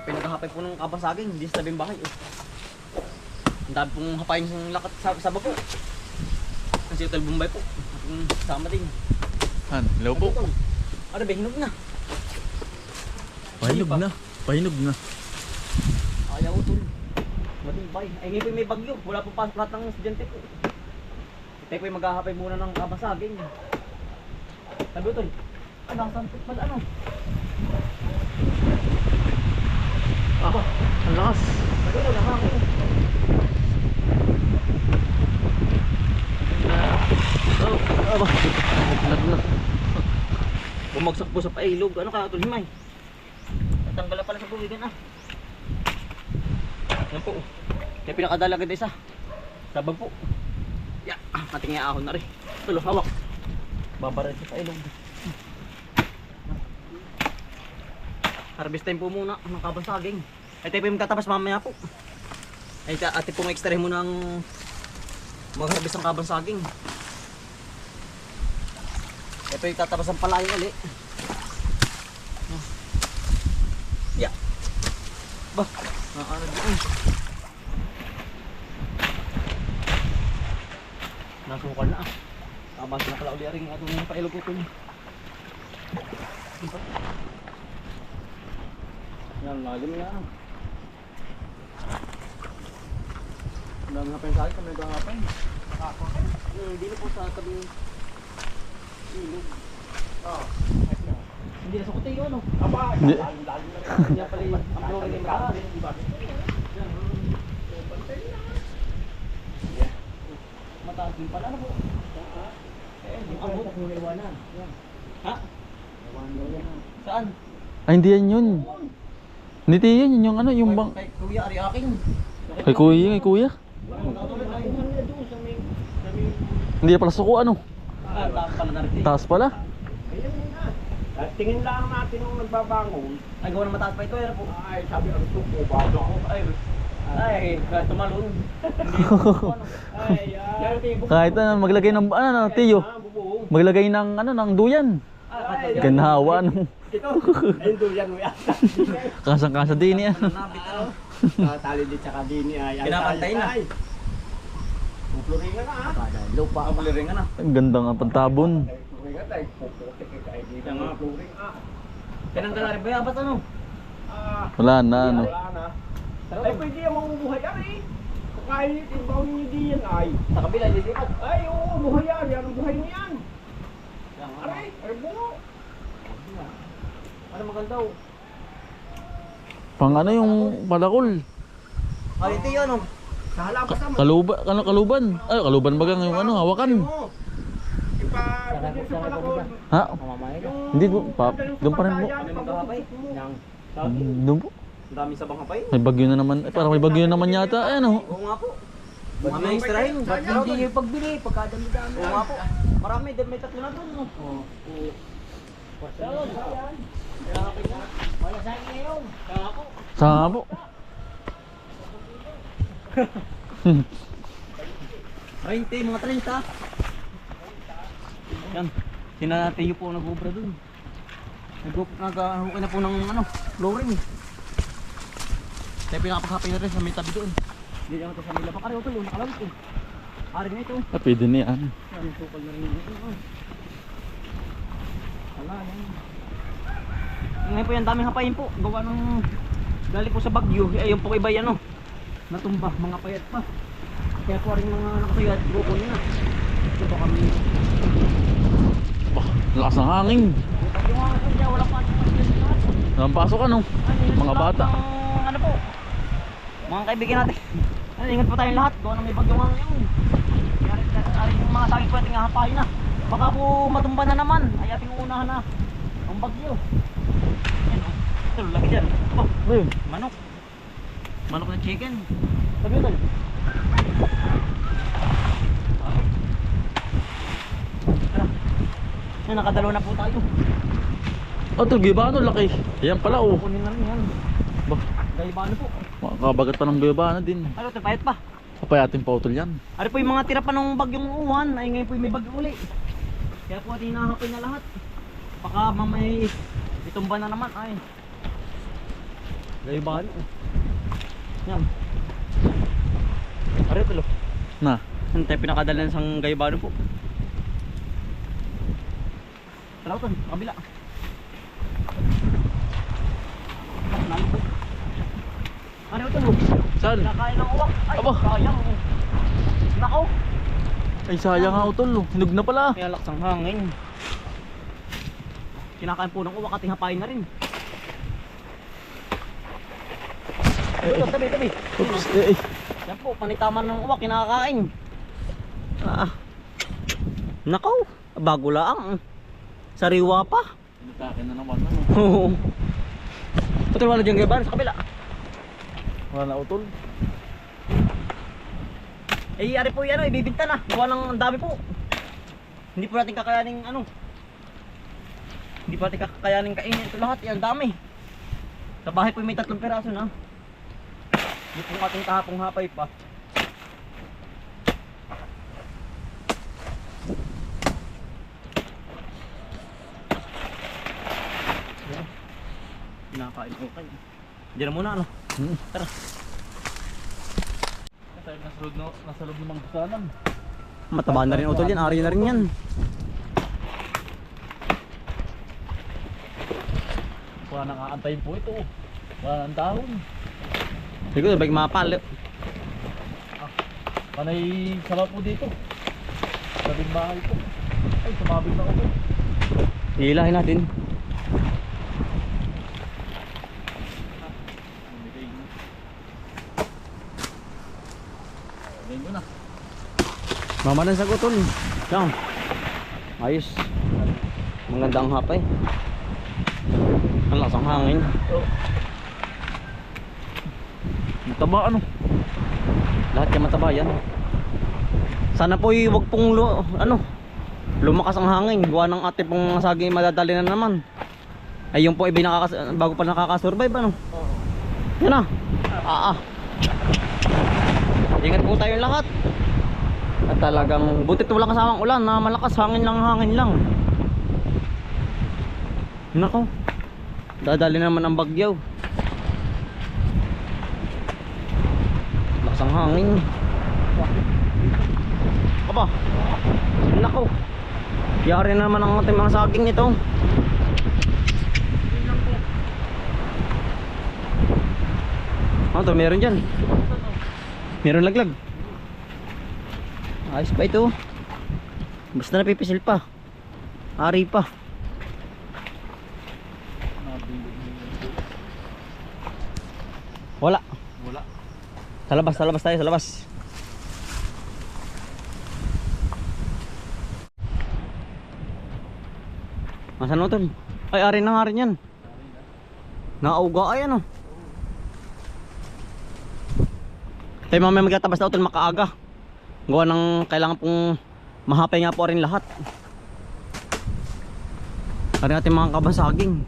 Pinaghahapay po ng kabasaging, hindi sa tabing bahay. Ang dami pong hapayin ng lakat sa bako. Kasi Hotel Bombay po. Atong sama din. Hello po. Ano ba, hinog na. Pahinog na. Pahinog na. Ayaw tol. Matibay. Ay ngayon po may bagyo. Wala po pasok lahat ng estudyante po. Tayo po maghahapay muna ng kabasaging. Sabi tol. Ano, santot pala ano? Ah, ang lakas. Sabi tol, ako. Aba, naglag. Bumagsak po sa pailog. Ano kaya tol, himay? Natanggal pala sa buwigan ah. Yan po. Kaya pinakadalaga isa. Sabag po. Ya, kating ahon na rin. Tulo, hawak. Babaran sa pailog. Harvest time po muna ng kabasaging. Ay tayo po yung katabas mamaya po. Ay ate po extra mo ng mag-harvest ng kabasaging. Ay po yung tatabas ng palayan ulit. Ya. Bah, ano doon? Nasukal na ah. Tabas na pala ulit rin atong pailog ko ito. Yan, lalim na. Dami nga pa yung sali, kami nagkakapay. Hindi na po sa tabing ilog. Hindi na sa kuti yun, no? Hindi. Hindi na pala ang flooring na mataas. Mataas din pala, ano po? Ang abot. Ha? Saan? Ay, hindi yan yun. Hindi yan yung ano, yung bang... Kay kuya, ari aking. Kay kuya. Hindi pala suko ano. Taas pala na rin. Taas pala. At tingin lang natin nung nagbabangon. Ay, gawa na mataas pa ito, ano po? Ay, sabi ang tupo, bago ako. Ay, tumalon. Ay, Kahit ano, maglagay ng ano, tiyo. bubong. Maglagay ng ano, ng duyan. Ganhawa ano. Ito, ayun duyan mo yan. Kasang-kasa din yan. Tali din tsaka din ay. Pinapantay na. Pupluringan na ha. Lupa ang puliringan na. Ang ganda nga pantabon. Pupluringan tayo. Puputik ka ay di na pupluring ha. Tinanggal na rin ba yabat ano? Wala na ano. Wala na. Ay, pwede yung mamubuhay yan eh. Kahit ibaw niyo di yan ay. Sa kabila, lilipat. Ay, oo, buhay yan. Yan ang buhay niyan. Aray, ay bungo. Ano maganda oh? Pang ano yung palakol. Ay, ito yun oh. Sa halapasan mo. Kaluban, ano kaluban? Ay, kaluban bagang yung ano, hawakan. Ipapagod sa palakon. Ha? Mamamaya ka. Hindi po, doon pa rin po. Kami maghahapay. Doon po. Ang dami sabang hapay. May bagyo na naman. Eh, parang may bagyo na naman yata. Ay, ano? Oo nga po. Mamaya extrahin. Ba't hindi yung pagbili? Pagkadami-dami. Oo nga po. Marami, dahil may tatlo na doon. Oo. Wala sa akin ngayon. Kaya po. Saan po? Mga 30. Yan. Sinanatiyo po nag-ubra doon. Nag-hukay na po ng ano, flooring. Kaya pinakapaghapay na rin sa may tabi doon. Hindi lang ito sa may lapang. Ari, ito yun, nakalawit eh. Ari na ito. Ah, pwede na yan. Ang sukal na rin ito. Wala yan. Ngayon po yan, daming hapayin po. Gawa ng galing po sa Bagyo. Ayun po iba yan, no? Natumba, mga payat pa. Kaya po rin mga nakasayat, kukunin na. Ito po kami. Bah, lakas ng hangin. Yung mga ito niya, walang pasok na sila lahat. Walang pasok ano? Mga bata. Ano po? Mga kaibigan natin. Ingat po tayong lahat. Gawa na may bagyong hangin yun. Kaya yung mga saging po ating hapayin na. Baka po matumba na naman. Ay ating uunahan na ang bagyo. Yan o. Ito, laki dyan. Oh, Ayun. manok. Manok na chicken. Sabi ito. Yan, nakadalawa na po tayo. Oh, ito, gibano, laki. Ayan pala, oh. Kunin na rin yan. Bah, Gaibano po. makabagat pa ng gibano din. Ano, payat pa. Papayatin pa utol yan. Ano po yung mga tira pa ng bagyong uwan. Ay ngayon po may bagyo uli. Kaya po ating hinahapin na lahat. Baka mamay itumba na naman. Ay. Gayban. Yan. Are tulo. Na. Ang tayo pinakadalan sang Gayban po. Talawton, kabila. Nalipot. Ano ito mo? Saan? Kinakain ng uwak. Ay, Aba. sayang. Nako. Ay sayang nga utol. Hinog na pala. Kaya laksang hangin. Kinakain po ng uwak at hapain na rin. Ito, tabi. Oops. Eh. Yan po, panitaman ng uwak, kinakain. Nako, bago lang. Sariwa pa. Nagkakin na naman. Oo. Putol wala dyan Gayban sa kabila. Wala na utol. Eh, ari po yan, ibibinta na. Gawa ng dami po. Hindi po natin kakayaning ano. Hindi po natin kakayaning kainin ito lahat. Yan, dami. Sa bahay po may 3 piraso na. Hindi po ating kahapong hapay pa. Kinakain ko kayo. Diyan na muna ano. Tara. Tayo nasa loob ng mga kusanan. Mataba na rin utol yan, ari na rin yan. Wala nang aantayin po ito. Wala nang dahon. Siguro balik mapal. Panay sarap po dito. Sabing bahay po. Ay, sumabing na ako. Hilahin natin. Ngayon na. Mamanan sa gutol. Yan. Ayos. Magandang hapay. Ang lasang hangin. Taba ano? Lahat yung mataba yan. Sana po wag pong lumakas ang hangin. Gawa ng ate pong saging madadali na naman. Ay yung po bago pa nakakasurvive ano. Yan na. Ingat po tayong lahat. At talagang butit walang kasamang ulan na malakas, hangin lang. Nako. Dadali naman ang bagyaw. Lakas ang hangin. Aba. Nako. Yari naman ang ating mga saging nito. Ano to, meron dyan. Meron laglag. Ayos pa ito. Basta napipisil pa. Ari pa. Wala. Wala. Sa labas tayo, sa labas. Nasaan mo tol? Ay, ari na nga rin yan. Naauga ay ano. Tayo mamaya magtatabas na utol makaaga. Gawa ng kailangan pong mahapay nga po rin lahat. Ari natin mga kabasaging.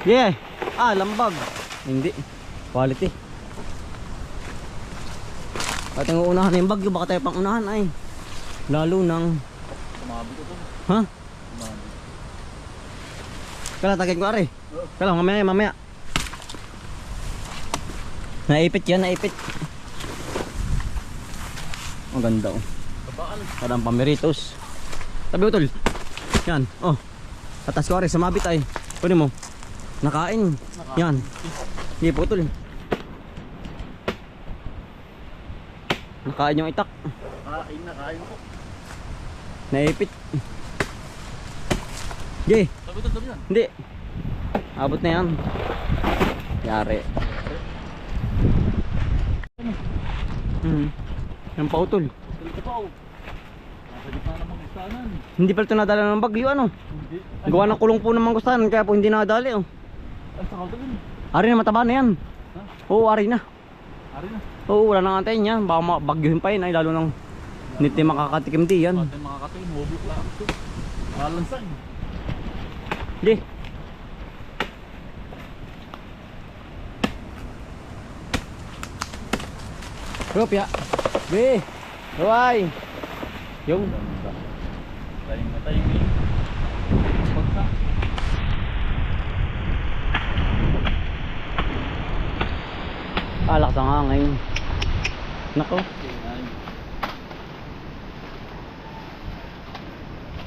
Yeah. Lambag. Hindi. Quality. Ating uunahan na yung bagyo. Baka tayo pang unahan ay. Lalo ng Sumabit ito. ha? Sumabit. Kala tagin ko ari. Kala mamaya. Naipit yan, naipit. Ang ganda oh. Tabaan. Parang pamiritos. Tabi utol. Yan, oh. Atas ko ari, sumabit ay. Kunin mo. Nakain. Yan. Hindi po utol. Nakain yung itak. Nakain po. Naipit. Jay, Tabi ito, tabi yan. hindi. Abot na yan. Yari. Yan pa utol. Ito pa oh. Nasa gitna ng mga kusanan. Hindi pala ito nadala ng bagyo ano. Hindi. Gawa ng kulong po ng manggustahan kaya po hindi nadali oh. Ay, saka ito yun. Ari na mataba na yan. Ha? Oo, ari na. Ari na. Oo, wala nang antayin yan. Baka bagyuhin pa yun ay lalo nang niti makakatikim di yan. Pati mga katin, hubot lang ito. Malansay. Di. Rupya. Be. Ruay. Yung. Tayong na tayong eh. Pagsa. Malakas ang hangin. Nako.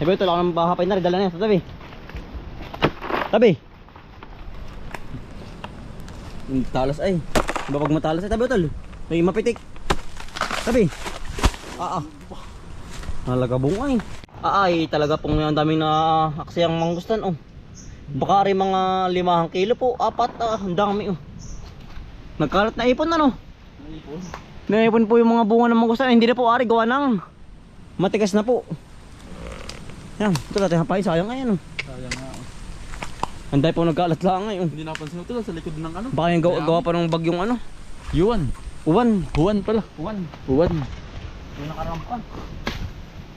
Sabi ito lang ng bahapay na rin. Dala niya sa tabi. Tabi. Talas ay. Diba pag matalas ay tabi utol. May mapitik. Tabi. Nalagabong ay. Ay talaga pong ang daming na aksiyang mangustan oh. Baka rin mga 5 kilo po. 4 ang dami oh. Nagkalat na ipon ano. Naipon po yung mga bunga ng mangustan. Hindi na po ari gawa ng matigas na po. Yan, ito natin hapay, sayang ngayon oh. Sayang nga. Anday po nagkalat lang ngayon. Hindi napansin ito sa likod ng ano. Baka yung gawa pa ng bagyong ano. Yuan. Uwan. Huwan pala. Uwan. Huwan. Yung nakarampan.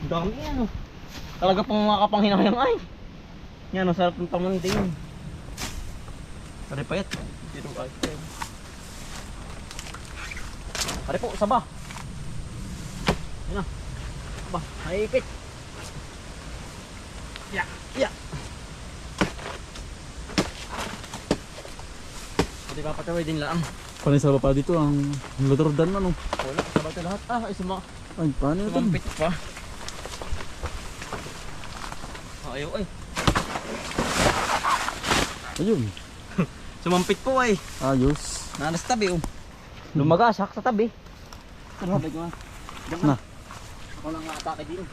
Ang dami yan oh. Talaga pong makakapanghinayang ay. Yan oh, sarap ng pamunding. Pare payat. Dito ay. Pare po, saba. Yan na. Saba, naipit. Ya, ya. Pati papataway din lang. Panay sa baba dito ang lodordan ano. Wala, sabay ka lahat. Ay Ay, paano ito? sumampit pa. Ayaw ay. Ayun. Sumampit po ay. Ayos. Nanas tabi oh. Lumagasak sa tabi. Ano ba ito? Na. Ako lang atake din.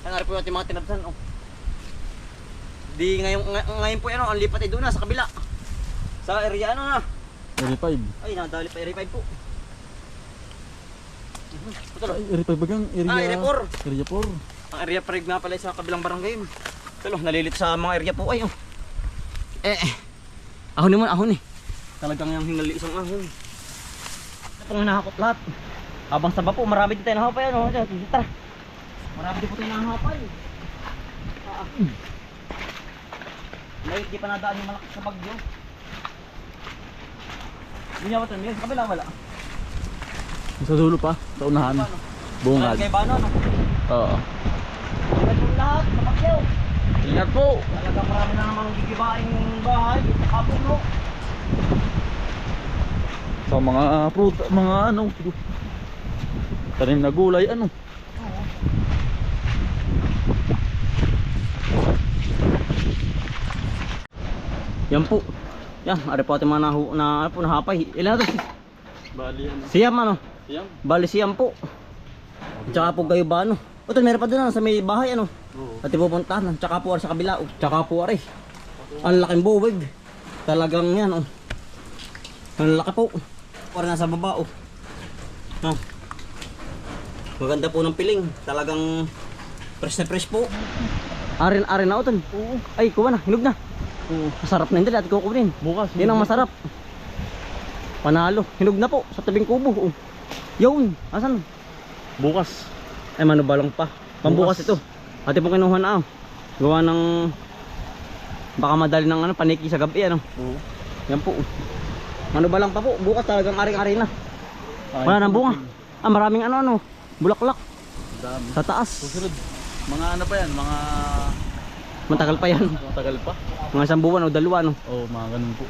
Ano po natin mga tinabsan oh. Di ngayon po yan oh, ang lipat ay doon na sa kabila. Sa area ano na. Area 5. Ay nadali pa area 5 po. Ay, area 5 bagang area. Ah, area 4. Area 4. Ang area 5 nga pala sa kabilang barangay. Tulo, nalilit sa mga area po ay oh. Ahon naman, ahon eh. Talagang yung hingali isang ahon. Ito pong nahakot lahat. Habang saba po, marami din tayo nahapay ano. Tara. Marami din po tayo nahapay. May di pa nadaan yung malakas sa bagyo. Bunyawat rin, sa kabila wala. Sa dulo pa, sa unahan. Bungad. Kay Bano no. Oo. Ingat po lahat, sa bagyo. Ingat po. Talagang marami na namang gigibaing bahay, kapuno. Sa mga fruit, mga ano. Tanim na gulay ano. Yan po. Yan, ari po ating mga nahapay. Ilan na to? Bali ano. Siyam ano? Siyam. Bali siyam po. Tsaka po kayo ba ano? O ito, meron pa doon sa may bahay ano? Oo. At ipupuntahan. Tsaka po ari sa kabila. Tsaka po ari. Ang laking buwig. Talagang yan oh. Ang laki po. Ari nasa baba oh. Ha. Maganda po ng piling. Talagang fresh na fresh po. Arin na uton. Oo. Ay, kuha na. Hinog na. Oo. Masarap na hindi at kukunin. Bukas. Yan ang masarap. Panalo. Hinog na po sa tabing kubo. Oh. Yun. Asan? Bukas. Ay manubalong pa. Pambukas Bukas. ito. Ate po kinuha na. Gawa ng baka madali ng ano, paniki sa gabi ano. Oo. Yan po. Manubalang pa po. Bukas talagang aring-ari na. Wala nang bunga. Ah, maraming ano. Bulaklak. Dami. Sa taas. Susunod. Mga ano pa yan? Mga Matagal pa yan. matagal pa. Mga 1 buwan o 2 no. Oo, mga ganun po.